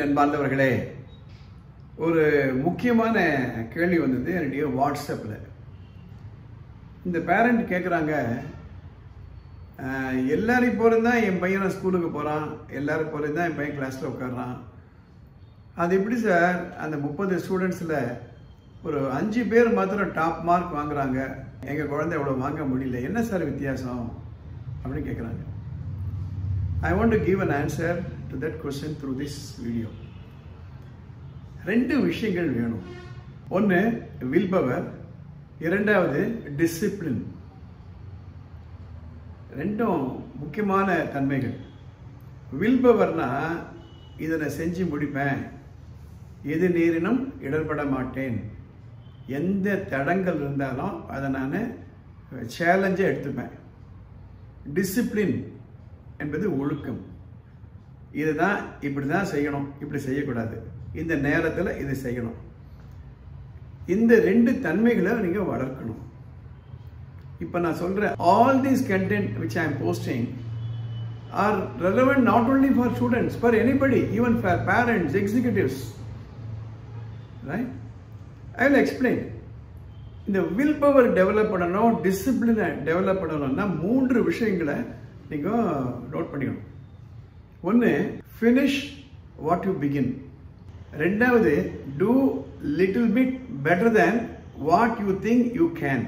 நண்பார்ந்தவர்களே, ஒரு முக்கியமான கேள்வி வந்தது என்னுடைய வாட்ஸ்அப்பில். இந்த பேரண்ட் கேட்குறாங்க, எல்லாரும் போகிறது தான் என் பையனை ஸ்கூலுக்கு போகிறான், எல்லாரும் போகிறது தான் என் பையன் கிளாஸில் உட்காடுறான். அது எப்படி சார் அந்த 30 ஸ்டூடெண்ட்ஸில் ஒரு 5 பேர் மாத்திரம் டாப் மார்க் வாங்குறாங்க, எங்கள் குழந்தை எவ்வளோ வாங்க முடியல, என்ன சார் வித்தியாசம் அப்படின்னு கேட்குறாங்க. I want to give an answer to that question through this video. 2 விஷயங்கள் வேணும். ஒன்று வில் பவர், இரண்டாவது டிசிப்ளின். ரெண்டும் முக்கியமான தன்மைகள். வில் பவர்னா இதனை செஞ்சு முடிப்பேன், எது நேரினும் இடர்பட மாட்டேன், எந்த தடங்கள் இருந்தாலும் அதை நான் சேலஞ்சை எடுத்துப்பேன். டிசிப்ளின் என்பது ஒழுக்கம். இதுதான் இப்படி தான் செய்யணும், இப்படி செய்யக்கூடாது, இந்த நேரத்தில் இது செய்யணும். இந்த 2 தன்மைகளை நீங்கள் வளர்க்கணும். இப்போ நான் சொல்கிறேன், all these content which I am posting are relevant not only for students, for anybody, even for parents, executives. Right? I will explain. இந்த வில் பவர் டெவலப் பண்ணணும், டிசிப்ளினை டெவலப் பண்ணணும்னா 3 விஷயங்களை நீங்கள் நோட் பண்ணிக்கணும். ஒன்று, ஃபினிஷ் வாட் யூ பிகின். ரெண்டாவது, do little bit better than what you think you can.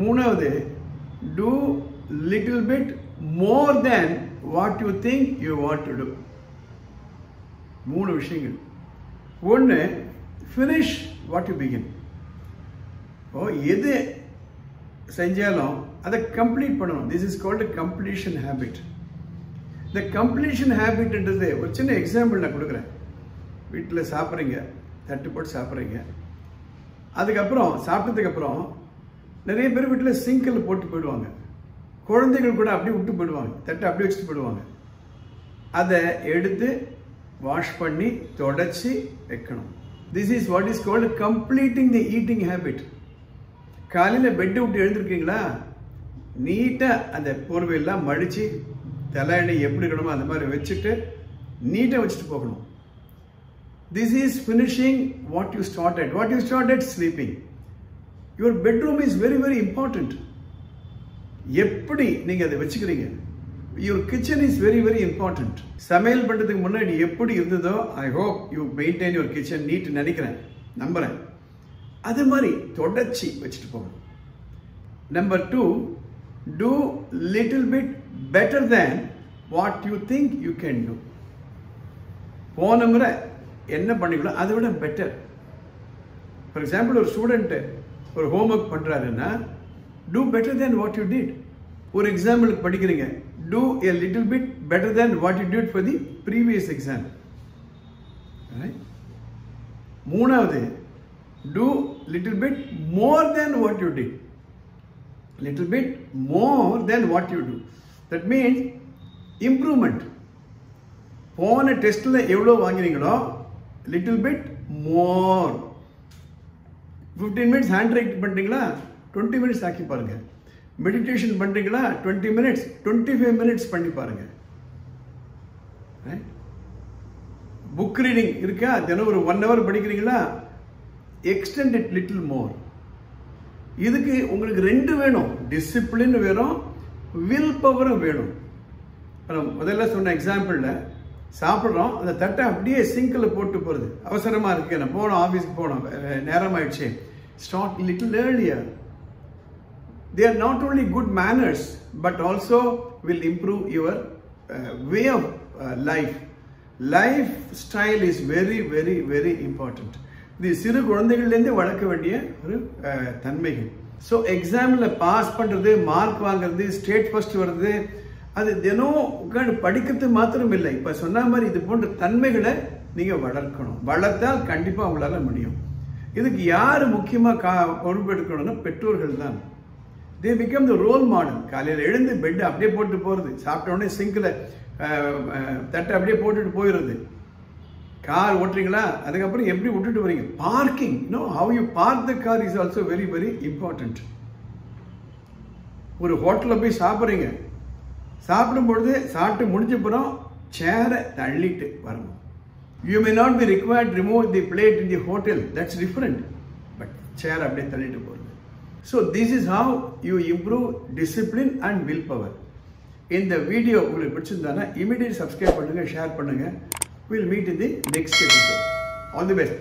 மூணாவது, do little bit more than what you think you want to do. 3 விஷயங்கள். ஒன்று, ஃபினிஷ் வாட் யூ பிகின். எது செஞ்சாலும் அதை complete பண்ணணும். This is called completion habit. இந்த completion ஹேபிட்ன்றது ஒரு சின்ன எக்ஸாம்பிள் நான் கொடுக்குறேன். வீட்டில் சாப்பிட்றீங்க, தட்டு போட்டு சாப்பிட்றீங்க, அதுக்கப்புறம் சாப்பிட்டதுக்கப்புறம் நிறைய பேர் வீட்டில் சிங்கில் போட்டு போயிடுவாங்க. குழந்தைகள் கூட அப்படியே விட்டு போயிடுவாங்க, தட்டை அப்படியே வச்சுட்டு போயிடுவாங்க. அதை எடுத்து வாஷ் பண்ணி தொடச்சி வைக்கணும். This is what is called completing the eating habit. காலையில் பெட்டை விட்டு எழுந்திருக்கீங்களா, நீட்டாக அந்த போர்வையெல்லாம் மடித்து தலையணை எப்படி இருக்கணுமோ அந்த மாதிரி வச்சுட்டு நீட்டாக வச்சுட்டு போகணும். This is finishing what you started. What you started sleeping. Your bedroom is very very important. எப்படி நீங்கள் அதை வச்சுக்கிறீங்க. Your kitchen is very very important. சமையல் பண்ணுறதுக்கு முன்னாடி எப்படி இருந்ததோ, I hope you maintain your kitchen neat நினைக்கிறேன், நம்புகிறேன். அது மாதிரி தொடச்சி வச்சுட்டு போகணும். Number 2, do little bit better than what you think you can do. போன முறை என்ன பண்ணீங்களோ அதை விட பெட்டர். ஃபார் எக்ஸாம்பிள், ஒரு ஸ்டூடெண்ட் ஒரு ஹோம்ஒர்க் பண்ணுறாருன்னா do better than what you did. ஒரு எக்ஸாம்பிளுக்கு படிக்கிறீங்க, do a little bit better than what you did for the previous exam. Right? மூணாவது, do little bit more than what you did. Little bit more than what you do. That means improvement. போன டெஸ்ட்ல எவ்வளவு வாங்குறீங்களோ little bit more. 15 minutes hand right பண்றீங்களா, 20 minutes ஆக்கி பாருங்க. Meditation பண்றீங்களா, 20 minutes 25 minutes பண்ணி பாருங்க. புக் ரீடிங் இருக்கா, தினம் ஒரு 1 hour படிக்கிறீங்களா, extend it little more. இதுக்கு உங்களுக்கு 2 வேணும், டிசிப்ளின் வேணும், வில் பவரும் வேணும். முதல்ல சொன்ன எக்ஸாம்பிளில் சாப்பிட்றோம், அந்த தட்டை அப்படியே சிங்கில் போட்டு போகிறது, அவசரமாக இருக்கு, நான் போனோம், ஆஃபீஸ்க்கு போனோம், நேரம் ஆயிடுச்சு. Start little earlier. They are not only good manners but also will improve your way of life. Lifestyle is very very very important. இது சிறு குழந்தைகள்லேருந்து வளர்க்க வேண்டிய ஒரு தன்மைகள். ஸோ எக்ஸாமில் பாஸ் பண்ணுறது, மார்க் வாங்குறது, ஸ்டேட் ஃபர்ஸ்ட் வர்றது, அது தினம் உட்காந்து படிக்கிறது மாத்திரம் இல்லை. இப்போ சொன்ன மாதிரி இது போன்ற தன்மைகளை நீங்கள் வளர்க்கணும். வளர்த்தால் கண்டிப்பாக உங்களால் முடியும். இதுக்கு யார் முக்கியமாக பொறுப்பெடுக்கணும்னா பெற்றோர்கள் தான். They become the role model. காலையில் எழுந்து பெட்டை அப்படியே போட்டு போகிறது, சாப்பிட்ட உடனே சிங்கில் தட்டை அப்படியே போட்டுட்டு போயிடுறது. கார் ஓட்டுறீங்களா, அதுக்கப்புறம் எப்படி விட்டுட்டு வரீங்க. Parking, how you park the car is also very very important. ஒரு ஹோட்டலில் போய் சாப்பிட்றீங்க, சாப்பிடும் பொழுது சாப்பிட்டு முடிஞ்ச அப்புறம் சேரை தள்ளிட்டு வரணும். You may not be required to remove the plate in the hotel. That's different. But chair அப்படியே தள்ளிட்டு போறது. So this is how you improve discipline and willpower. இந்த வீடியோ உங்களுக்கு பிடிச்சிருந்தானா immediately subscribe பண்ணுங்க, share பண்ணுங்க. We'll meet in the next episode. All the best.